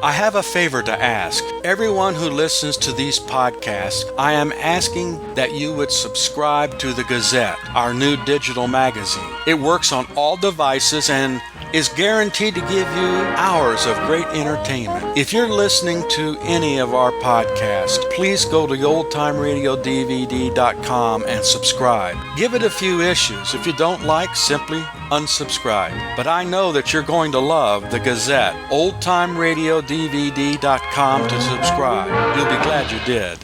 I have a favor to ask. Everyone who listens to these podcasts, I am asking that you would subscribe to the Gazette, our new digital magazine. It works on all devices and is guaranteed to give you hours of great entertainment. If you're listening to any of our podcasts, please go to oldtimeradiodvd.com and subscribe. Give it a few issues. If you don't like, simply unsubscribe. But I know that you're going to love the Gazette, oldtimeradiodvd.com to subscribe. You'll be glad you did.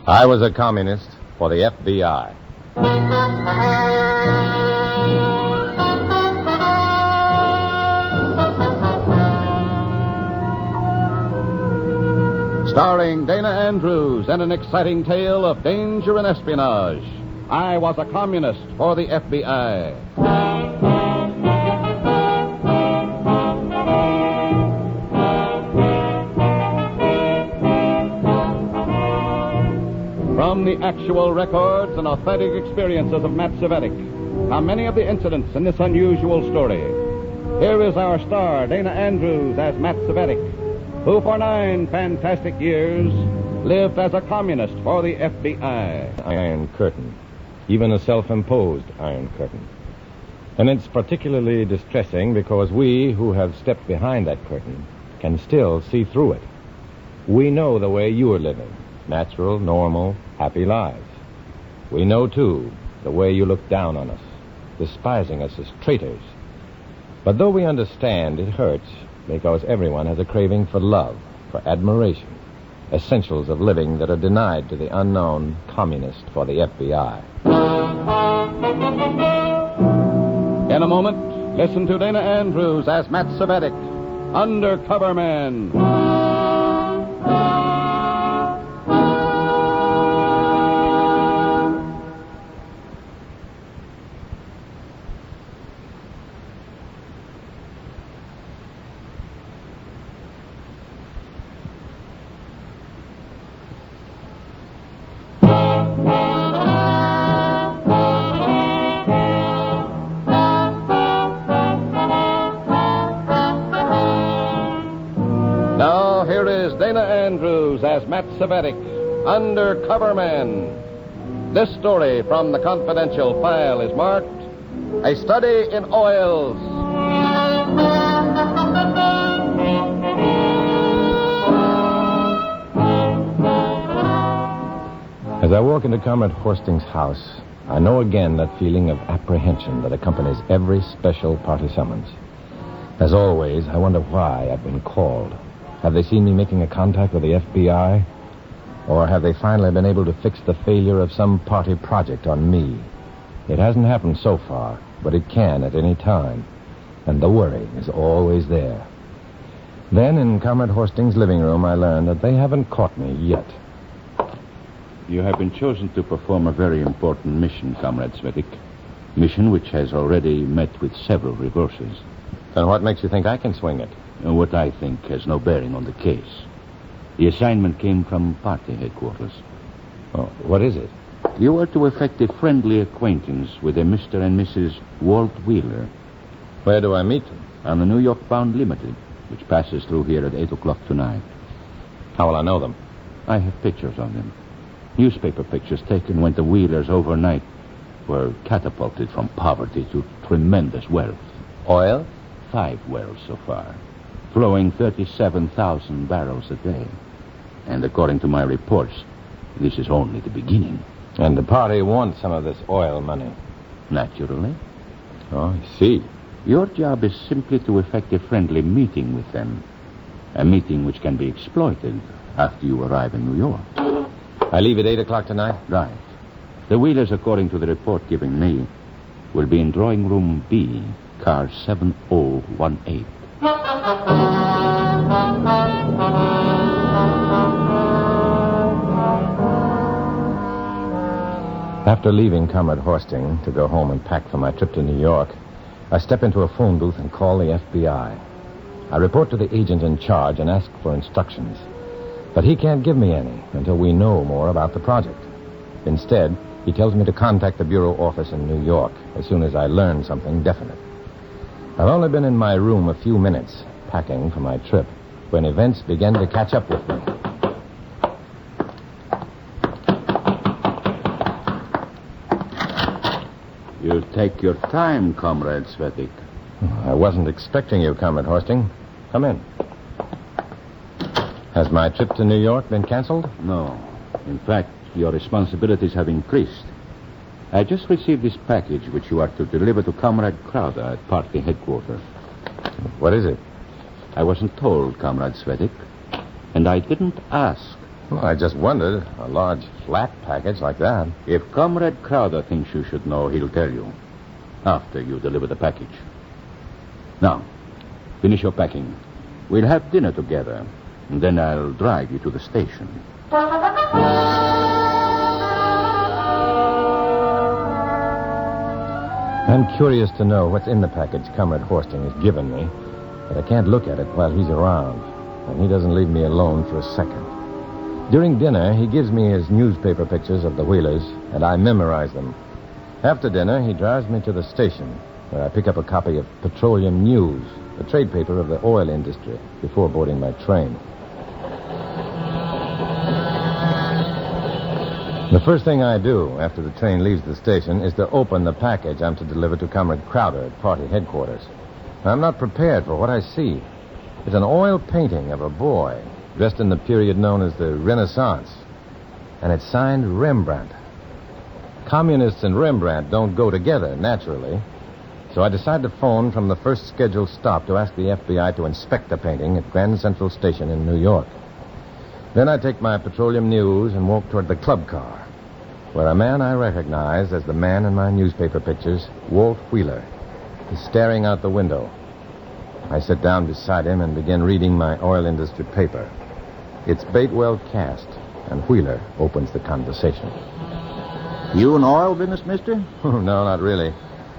I was a communist for the FBI. Starring Dana Andrews in an exciting tale of danger and espionage. I was a communist for the FBI. From the actual records and authentic experiences of Matt Cvetic come many of the incidents in this unusual story. Here is our star, Dana Andrews, as Matt Cvetic, who for 9 fantastic years lived as a communist for the FBI. Iron Curtain, even a self-imposed Iron Curtain. And it's particularly distressing because we who have stepped behind that curtain can still see through it. We know the way you are living, natural, normal, happy lives. We know, too, the way you look down on us, despising us as traitors. But though we understand, it hurts, because everyone has a craving for love, for admiration, essentials of living that are denied to the unknown communist for the FBI. In a moment, listen to Dana Andrews as Matt Cvetic, Undercover Man. Dana Andrews as Matt Cvetic, Undercover Man. This story from the confidential file is marked A Study in Oils. As I walk into Comrade Horsting's house, I know again that feeling of apprehension that accompanies every special party summons. As always, I wonder why I've been called. Have they seen me making a contact with the FBI? Or have they finally been able to fix the failure of some party project on me? It hasn't happened so far, but it can at any time. And the worry is always there. Then, in Comrade Horsting's living room, I learned that they haven't caught me yet. You have been chosen to perform a very important mission, Comrade Cvetic. Mission which has already met with several reverses. Then what makes you think I can swing it? What I think has no bearing on the case. The assignment came from party headquarters. Oh, what is it? You are to effect a friendly acquaintance with a Mr. and Mrs. Walt Wheeler. Where do I meet them? On the New York-bound Limited, which passes through here at 8 o'clock tonight. How will I know them? I have pictures of them. Newspaper pictures taken when the Wheelers overnight were catapulted from poverty to tremendous wealth. Oil? 5 wells so far, flowing 37,000 barrels a day. And according to my reports, this is only the beginning. And the party wants some of this oil money? Naturally. Oh, I see. Your job is simply to effect a friendly meeting with them. A meeting which can be exploited after you arrive in New York. I leave at 8 o'clock tonight? Right. The Wheelers, according to the report given me, will be in drawing room B, car 7018. After leaving Comrade Horsting to go home and pack for my trip to New York, I step into a phone booth and call the FBI. I report to the agent in charge and ask for instructions. But he can't give me any until we know more about the project. Instead, he tells me to contact the bureau office in New York as soon as I learn something definite. I've only been in my room a few minutes, packing for my trip, when events began to catch up with me. You take your time, Comrade Cvetic. I wasn't expecting you, Comrade Horsting. Come in. Has my trip to New York been canceled? No. In fact, your responsibilities have increased. I just received this package which you are to deliver to Comrade Crowder at party headquarters. What is it? I wasn't told, Comrade Cvetic, and I didn't ask. Well, I just wondered. A large, flat package like that. If Comrade Crowder thinks you should know, he'll tell you after you deliver the package. Now, finish your packing. We'll have dinner together, and then I'll drive you to the station. I'm curious to know what's in the package Comrade Horsting has given me, but I can't look at it while he's around, and he doesn't leave me alone for a second. During dinner, he gives me his newspaper pictures of the Wheelers, and I memorize them. After dinner, he drives me to the station, where I pick up a copy of Petroleum News, the trade paper of the oil industry, before boarding my train. The first thing I do after the train leaves the station is to open the package I'm to deliver to Comrade Crowder at party headquarters. I'm not prepared for what I see. It's an oil painting of a boy dressed in the period known as the Renaissance, and it's signed Rembrandt. Communists and Rembrandt don't go together, naturally, so I decide to phone from the first scheduled stop to ask the FBI to inspect the painting at Grand Central Station in New York. Then I take my Petroleum News and walk toward the club car, where a man I recognize as the man in my newspaper pictures, Walt Wheeler, is staring out the window. I sit down beside him and begin reading my oil industry paper. It's bait well cast, and Wheeler opens the conversation. You in oil business, mister? Oh, no, not really.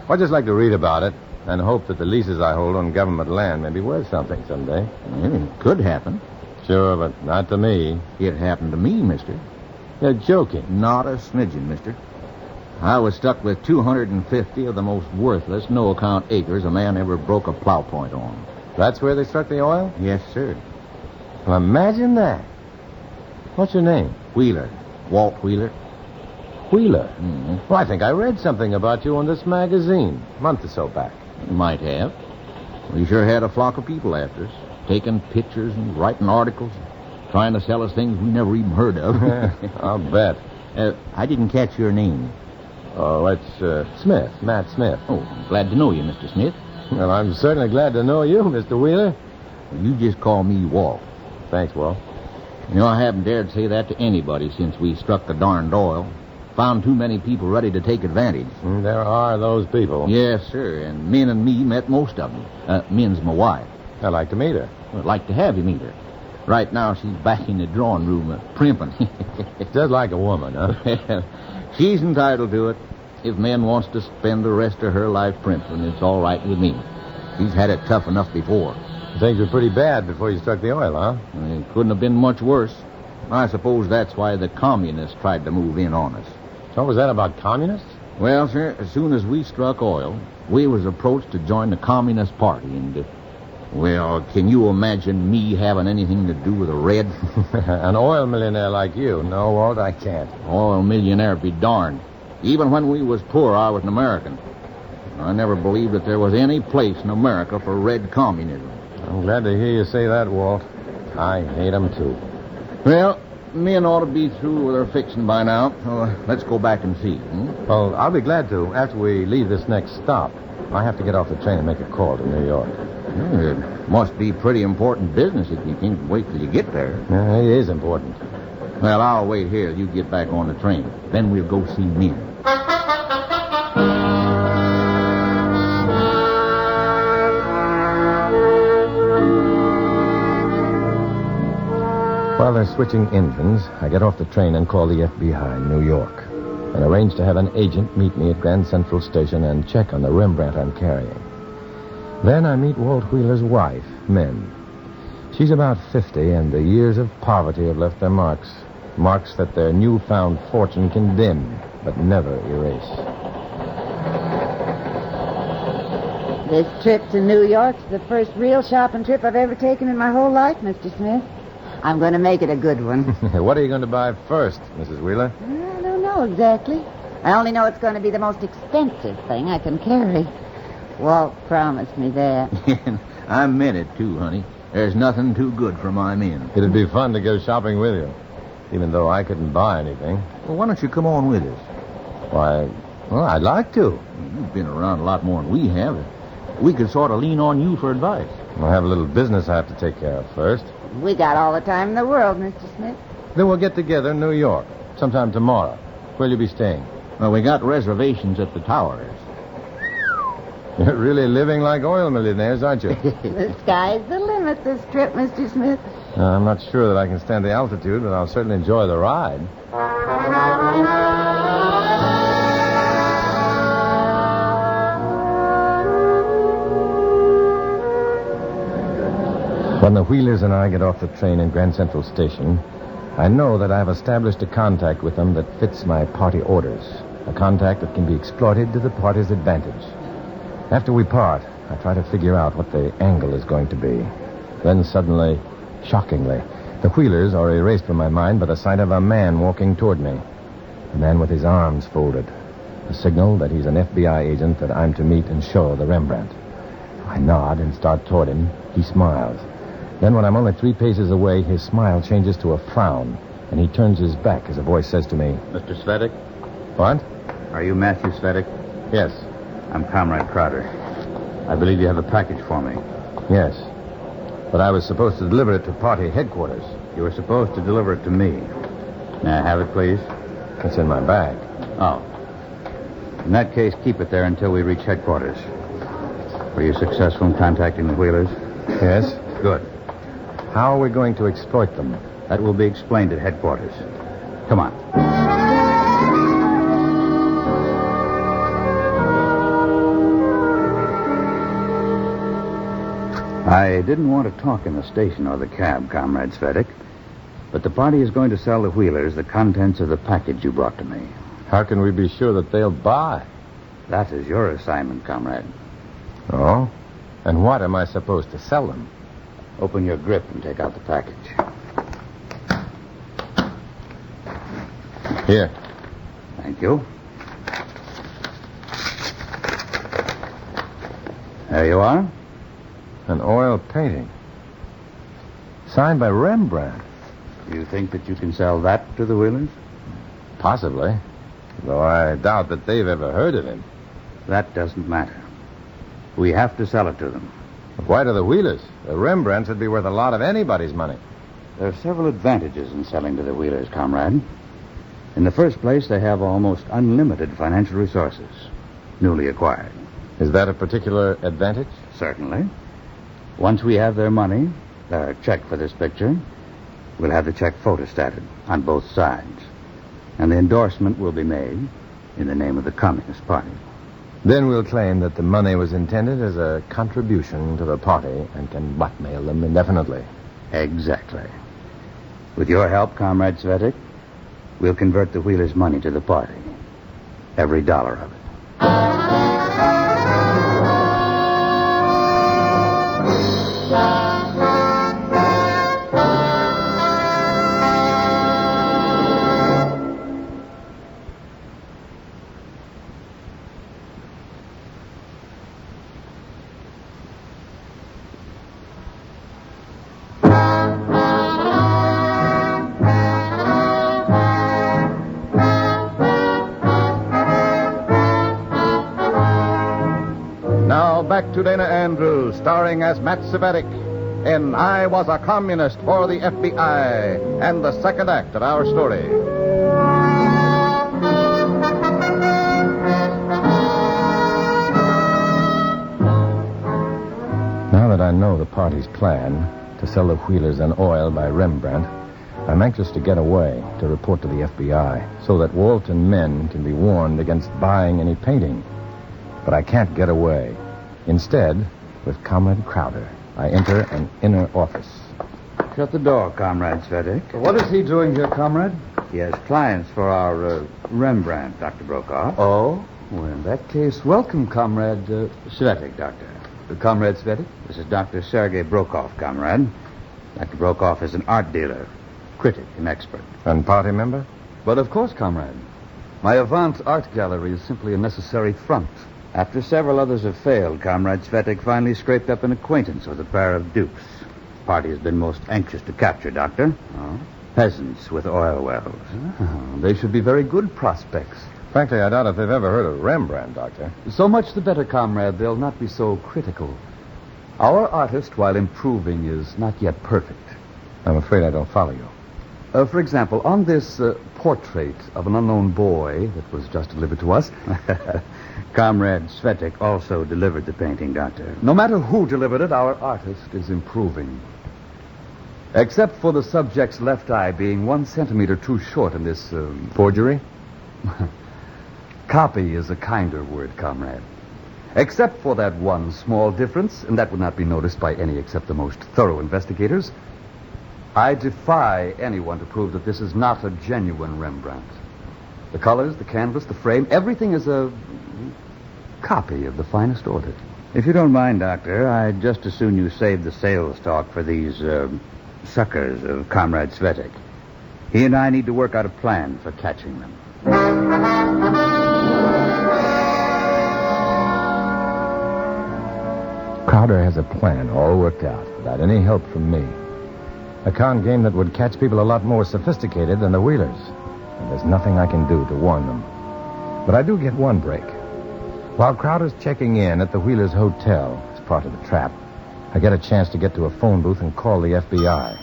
I'd just like to read about it and hope that the leases I hold on government land may be worth something someday. It could happen. Sure, but not to me. It happened to me, mister. You're joking. Not a smidgen, mister. I was stuck with 250 of the most worthless, no-account acres a man ever broke a plow point on. That's where they struck the oil? Yes, sir. Well, imagine that. What's your name? Wheeler. Walt Wheeler. Wheeler? Mm-hmm. Well, I think I read something about you in this magazine a month or so back. You might have. We sure had a flock of people after us, taking pictures and writing articles, trying to sell us things we never even heard of. I'll bet. I didn't catch your name. Oh, it's Smith, Matt Smith. Oh, glad to know you, Mr. Smith. Well, I'm certainly glad to know you, Mr. Wheeler. You just call me Walt. Thanks, Walt. You know, I haven't dared say that to anybody since we struck the darned oil. Found too many people ready to take advantage. There are those people. Yes, sir, and Min and me met most of them. Min's my wife. I'd like to meet her. I'd like to have you meet her. Right now, she's back in the drawing room primping. Just like a woman, huh? She's entitled to it. If Min wants to spend the rest of her life primping, it's all right with me. She's had it tough enough before. Things were pretty bad before you struck the oil, huh? It couldn't have been much worse. I suppose that's why the communists tried to move in on us. What was that about communists? Well, sir, as soon as we struck oil, we was approached to join the Communist Party, and, well, can you imagine me having anything to do with a Red? An oil millionaire like you. No, Walt, I can't. Oil millionaire be darned. Even when we was poor, I was an American. I never believed that there was any place in America for Red communism. I'm glad to hear you say that, Walt. I hate them, too. Well, men ought to be through with their fixing by now, so let's go back and see. Well, I'll be glad to after we leave this next stop. I have to get off the train and make a call to New York. It must be pretty important business if you can't wait till you get there. Yeah, it is important. Well, I'll wait here till you get back on the train. Then we'll go see Min. While they're switching engines, I get off the train and call the FBI in New York and arrange to have an agent meet me at Grand Central Station and check on the Rembrandt I'm carrying. Then I meet Walt Wheeler's wife, Min. She's about 50, and the years of poverty have left their marks. Marks that their newfound fortune can dim, but never erase. This trip to New York's the first real shopping trip I've ever taken in my whole life, Mr. Smith. I'm going to make it a good one. What are you going to buy first, Mrs. Wheeler? I don't know exactly. I only know it's going to be the most expensive thing I can carry. Walt promised me that. I meant it, too, honey. There's nothing too good for my men. It'd be fun to go shopping with you, even though I couldn't buy anything. Well, why don't you come on with us? Why, well, I'd like to. You've been around a lot more than we have. We could sort of lean on you for advice. I have a little business I have to take care of first. We got all the time in the world, Mr. Smith. Then we'll get together in New York sometime tomorrow. Where'll you be staying? Well, we got reservations at the Towers. You're really living like oil millionaires, aren't you? The sky's the limit this trip, Mr. Smith. I'm not sure that I can stand the altitude, but I'll certainly enjoy the ride. When the Wheelers and I get off the train in Grand Central Station, I know that I've established a contact with them that fits my party orders. A contact that can be exploited to the party's advantage. After we part, I try to figure out what the angle is going to be. Then suddenly, shockingly, the Wheelers are erased from my mind by the sight of a man walking toward me. A man with his arms folded. A signal that he's an FBI agent that I'm to meet and show the Rembrandt. I nod and start toward him. He smiles. Then when I'm only 3 paces away, his smile changes to a frown, and he turns his back as a voice says to me, Mr. Cvetic? "What?" Are you Matthew Cvetic? "Yes." I'm Comrade Crowder. I believe you have a package for me. "Yes. But I was supposed to deliver it to party headquarters." You were supposed to deliver it to me. May I have it, please? "It's in my bag." Oh. In that case, keep it there until we reach headquarters. Were you successful in contacting the Wheelers? "Yes." Good. "How are we going to exploit them?" That will be explained at headquarters. Come on. I didn't want to talk in the station or the cab, Comrade Cvetic, but the party is going to sell the Wheelers the contents of the package you brought to me. How can we be sure that they'll buy? That is your assignment, Comrade. Oh? And what am I supposed to sell them? Open your grip and take out the package. Here. Thank you. There you are. An oil painting. Signed by Rembrandt. You think that you can sell that to the Wheelers? Possibly. Though I doubt that they've ever heard of him. That doesn't matter. We have to sell it to them. But why to the Wheelers? The Rembrandts would be worth a lot of anybody's money. There are several advantages in selling to the Wheelers, Comrade. In the first place, they have almost unlimited financial resources, newly acquired. Is that a particular advantage? Certainly. Once we have their money, their check for this picture, we'll have the check photostated on both sides. And the endorsement will be made in the name of the Communist Party. Then we'll claim that the money was intended as a contribution to the party and can blackmail them indefinitely. Exactly. With your help, Comrade Cvetic, we'll convert the Wheelers' money to the party. Every dollar of it. Back to Dana Andrews, starring as Matt Cvetic in I Was a Communist for the FBI, and the second act of our story. Now that I know the party's plan to sell the Wheelers an oil by Rembrandt, I'm anxious to get away to report to the FBI so that Walt and men can be warned against buying any painting. But I can't get away. Instead, with Comrade Crowder, I enter an inner office. Shut the door, Comrade Cvetic. What is he doing here, comrade? He has clients for our Rembrandt, Dr. Brokaw. Oh? Well, in that case, welcome, Comrade Cvetic, Doctor. Comrade Cvetic? This is Dr. Sergei Brokoff, Comrade. Dr. Brokoff is an art dealer, critic, and expert. And party member? But of course, Comrade. My Avant art gallery is simply a necessary front. After several others have failed, Comrade Cvetic finally scraped up an acquaintance with a pair of dupes. The party has been most anxious to capture, Doctor. Oh? Peasants with oil wells. Oh, they should be very good prospects. Frankly, I doubt if they've ever heard of Rembrandt, Doctor. So much the better, Comrade. They'll not be so critical. Our artist, while improving, is not yet perfect. I'm afraid I don't follow you. For example, on this portrait of an unknown boy that was just delivered to us, Comrade Cvetic also delivered the painting, Doctor. no matter who delivered it, our artist is improving. Except for the subject's left eye being 1 centimeter too short in this... Forgery? Copy is a kinder word, Comrade. Except for that one small difference, and that would not be noticed by any except the most thorough investigators, I defy anyone to prove that this is not a genuine Rembrandt. The colors, the canvas, the frame, everything is a copy of the finest order. If you don't mind, Doctor, I'd just as soon you save the sales talk for these suckers of Comrade Cvetic. He and I need to work out a plan for catching them. Crowder has a plan all worked out without any help from me. A con game that would catch people a lot more sophisticated than the Wheelers. And there's nothing I can do to warn them. But I do get one break. While Crowder's checking in at the Wheelers' hotel as part of the trap, I get a chance to get to a phone booth and call the FBI.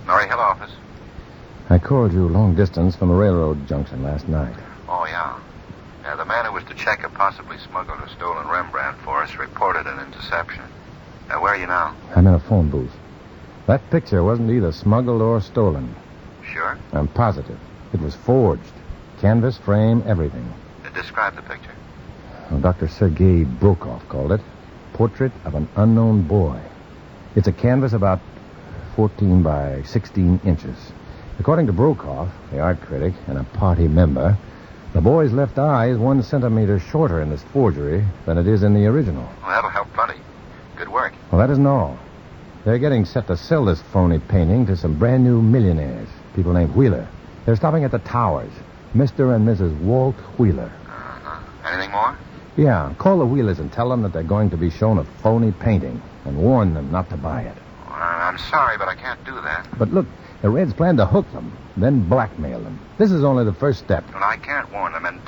Norrie Hill office. I called you long distance from the railroad junction last night. Oh, yeah. Yeah, the man who was to check a possibly smuggled or stolen Rembrandt for us reported an interception. Where are you now? I'm in a phone booth. That picture wasn't either smuggled or stolen. Sure. I'm positive. It was forged. Canvas, frame, everything. Describe the picture. Well, Dr. Sergei Brokoff called it Portrait of an Unknown Boy. It's a canvas about 14 by 16 inches. According to Brokoff, the art critic and a party member, the boy's left eye is 1 centimeter shorter in this forgery than it is in the original. Well, that'll help plenty. Good work. Well, that isn't all. They're getting set to sell this phony painting to some brand new millionaires, people named Wheeler. They're stopping at the Towers. Mr. and Mrs. Walt Wheeler. Anything more? Yeah, call the Wheelers and tell them that they're going to be shown a phony painting and warn them not to buy it. Well, I'm sorry, but I can't do that. But look, the Reds plan to hook them, then blackmail them. This is only the first step. Well, I can't warn them, and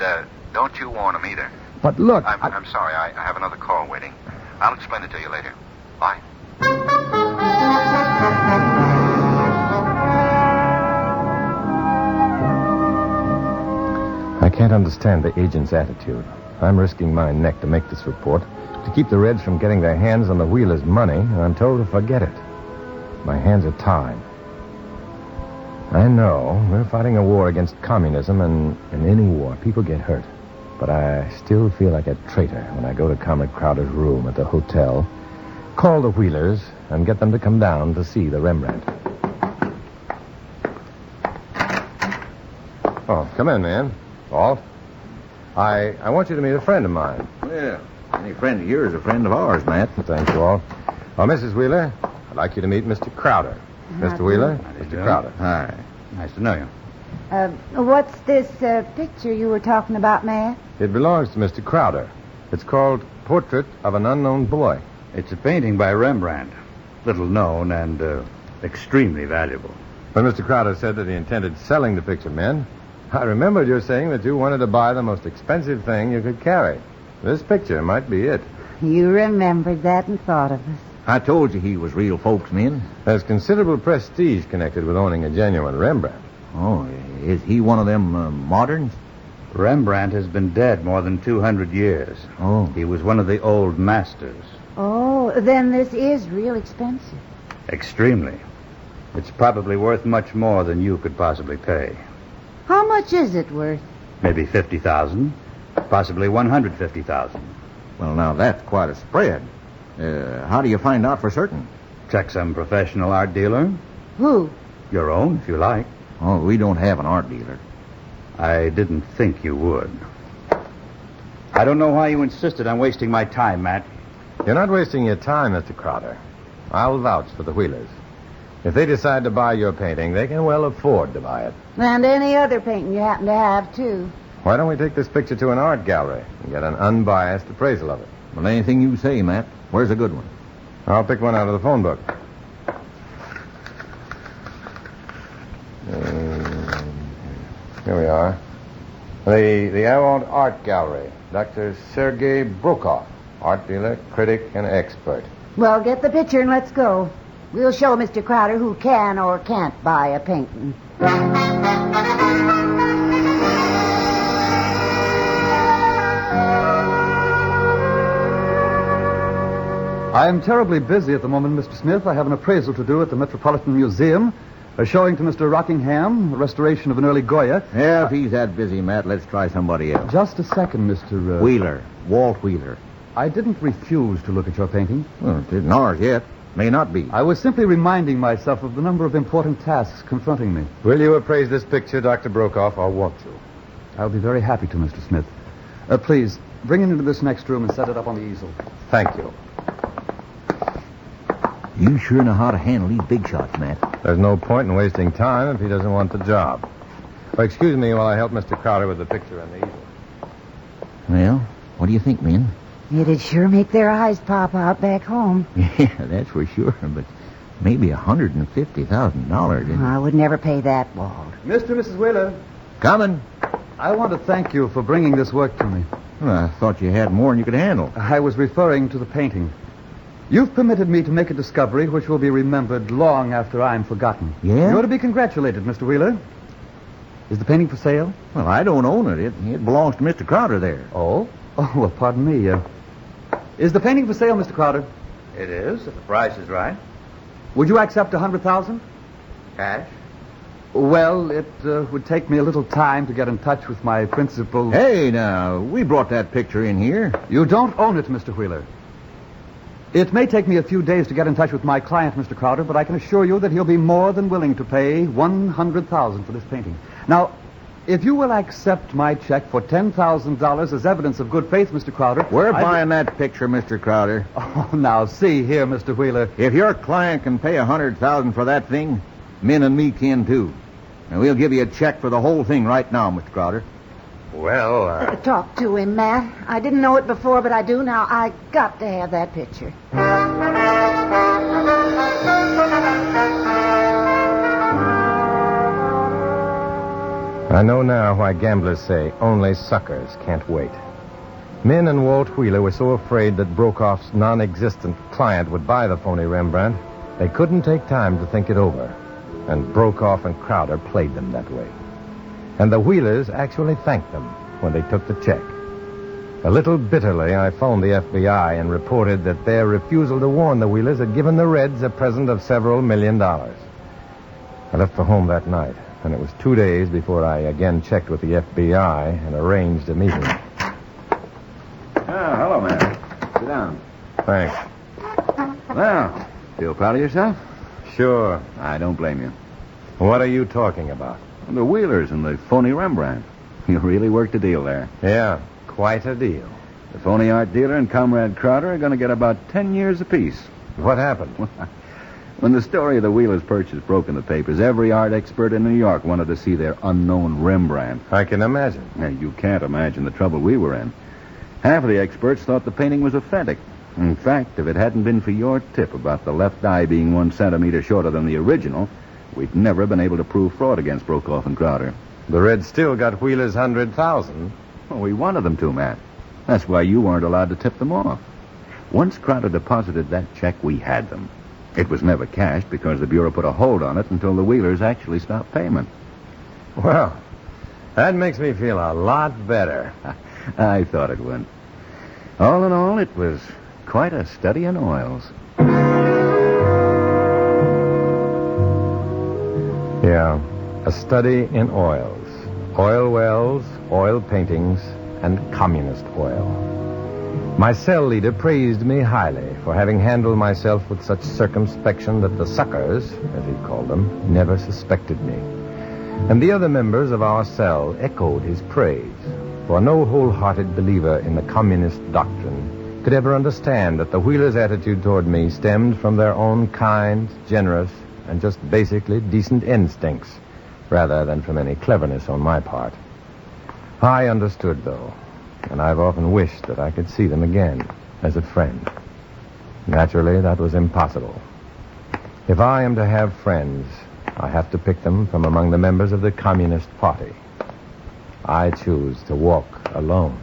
don't you warn them either. But look... I'm sorry. I have another call waiting. I'll explain it to you later. Bye. I can't understand the agent's attitude. I'm risking my neck to make this report, to keep the Reds from getting their hands on the Wheelers' money, and I'm told to forget it. My hands are tied. I know we're fighting a war against communism, and in any war, people get hurt. But I still feel like a traitor when I go to Comrade Crowder's room at the hotel, call the Wheelers, and get them to come down to see the Rembrandt. Oh, come in, man. Walt. I want you to meet a friend of mine. Well, any friend of yours is a friend of ours, Matt. Thank you, Walt. Oh, Mrs. Wheeler, I'd like you to meet Mr. Crowder. Mr. Wheeler, Mr. Crowder. Hi. Nice to know you. What's this picture you were talking about, Matt? It belongs to Mr. Crowder. It's called Portrait of an Unknown Boy. It's a painting by Rembrandt. Little known and extremely valuable. When Mr. Crowder said that he intended selling the picture, men, I remembered your saying that you wanted to buy the most expensive thing you could carry. This picture might be it. You remembered that and thought of us. I told you he was real folks, men. There's considerable prestige connected with owning a genuine Rembrandt. Oh, is he one of them moderns? Rembrandt has been dead more than 200 years. Oh. He was one of the old masters. Oh, then this is real expensive. Extremely. It's probably worth much more than you could possibly pay. How much is it worth? Maybe 50,000, possibly 150,000. Well, now, that's quite a spread. How do you find out for certain? Check some professional art dealer. Who? Your own, if you like. Oh, we don't have an art dealer. I didn't think you would. I don't know why you insisted on wasting my time, Matt. You're not wasting your time, Mr. Crowder. I'll vouch for the Wheelers. If they decide to buy your painting, they can well afford to buy it. And any other painting you happen to have, too. Why don't we take this picture to an art gallery and get an unbiased appraisal of it? Well, anything you say, Matt. Where's a good one? I'll pick one out of the phone book. Here we are. The Avant Art Gallery. Dr. Sergei Brokoff, art dealer, critic, and expert. Well, get the picture and let's go. We'll show Mr. Crowder who can or can't buy a painting. I am terribly busy at the moment, Mr. Smith. I have an appraisal to do at the Metropolitan Museum, a showing to Mr. Rockingham, a restoration of an early Goya. Yeah, if he's that busy, Matt, let's try somebody else. Just a second, Mr. Wheeler. Walt Wheeler. I didn't refuse to look at your painting. Well, it isn't ours yet. May not be. I was simply reminding myself of the number of important tasks confronting me. Will you appraise this picture, Dr. Brokoff, or won't you? I'll be very happy to, Mr. Smith. Please, bring it into this next room and set it up on the easel. Thank you. You sure know how to handle these big shots, Matt. There's no point in wasting time if he doesn't want the job. Well, excuse me while I help Mr. Crowder with the picture and the easel. Well, what do you think, Min? It'd sure make their eyes pop out back home. Yeah, that's for sure, but maybe $150,000. I would never pay that, Walt. Mr. and Mrs. Wheeler, Coming. I want to thank you for bringing this work to me. Well, I thought you had more than you could handle. I was referring to the painting. You've permitted me to make a discovery which will be remembered long after I'm forgotten. Yeah? You're to be congratulated, Mr. Wheeler. Is the painting for sale? Well, I don't own it. It belongs to Mr. Crowder there. Oh? Oh, well, pardon me. Is the painting for sale, Mr. Crowder? It is, if the price is right. Would you accept $100,000? Cash? Well, it would take me a little time to get in touch with my principal. Hey, now, we brought that picture in here. You don't own it, Mr. Wheeler. It may take me a few days to get in touch with my client, Mr. Crowder, but I can assure you that he'll be more than willing to pay $100,000 for this painting. Now, if you will accept my check for $10,000 as evidence of good faith, Mr. Crowder... We're buying that picture, Mr. Crowder. Oh, now, see here, Mr. Wheeler. If your client can pay $100,000 for that thing, Min and me can, too. And we'll give you a check for the whole thing right now, Mr. Crowder. Well, Talk to him, Matt. I didn't know it before, but I do now. I got to have that picture. I know now why gamblers say only suckers can't wait. Min and Walt Wheeler were so afraid that Brokoff's non-existent client would buy the phony Rembrandt, they couldn't take time to think it over. And Brokoff and Crowder played them that way. And the Wheelers actually thanked them when they took the check. A little bitterly, I phoned the FBI and reported that their refusal to warn the Wheelers had given the Reds a present of several $1 million. I left for home that night, and it was 2 days before I again checked with the FBI and arranged a meeting. Oh, hello, man. Sit down. Thanks. Well, feel proud of yourself? Sure. I don't blame you. What are you talking about? The Wheelers and the phony Rembrandt. You really worked a deal there. Yeah, quite a deal. The phony art dealer and Comrade Crowder are going to get about 10 years apiece. What happened? When the story of the Wheelers' purchase broke in the papers, every art expert in New York wanted to see their unknown Rembrandt. I can imagine. Now, you can't imagine the trouble we were in. Half of the experts thought the painting was authentic. In fact, if it hadn't been for your tip about the left eye being 1 centimeter shorter than the original, we'd never been able to prove fraud against Brokoff and Crowder. The Reds still got Wheeler's $100,000. Well, we wanted them to, Matt. That's why you weren't allowed to tip them off. Once Crowder deposited that check, we had them. It was never cashed because the Bureau put a hold on it until the Wheelers actually stopped payment. Well, that makes me feel a lot better. I thought it would. All in all, it was quite a study in oils. Yeah, a study in oils. Oil wells, oil paintings, and communist oil. My cell leader praised me highly for having handled myself with such circumspection that the suckers, as he called them, never suspected me. And the other members of our cell echoed his praise, for no wholehearted believer in the communist doctrine could ever understand that the Wheelers' attitude toward me stemmed from their own kind, generous, and just basically decent instincts, rather than from any cleverness on my part. I understood, though, and I've often wished that I could see them again as a friend. Naturally, that was impossible. If I am to have friends, I have to pick them from among the members of the Communist Party. I choose to walk alone.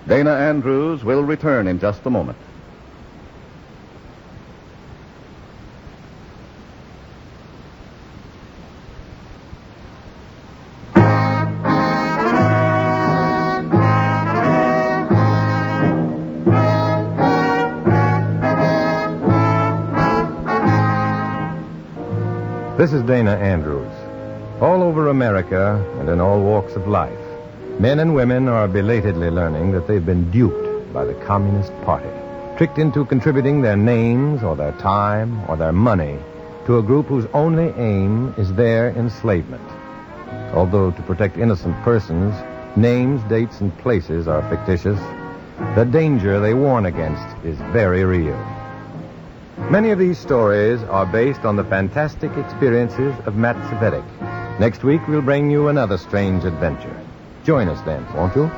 Dana Andrews will return in just a moment. This is Dana Andrews. All over America and in all walks of life, men and women are belatedly learning that they've been duped by the Communist Party, tricked into contributing their names or their time or their money to a group whose only aim is their enslavement. Although to protect innocent persons, names, dates, and places are fictitious, the danger they warn against is very real. Many of these stories are based on the fantastic experiences of Matthew Cvetic. Next week, we'll bring you another strange adventure. Join us then, won't you?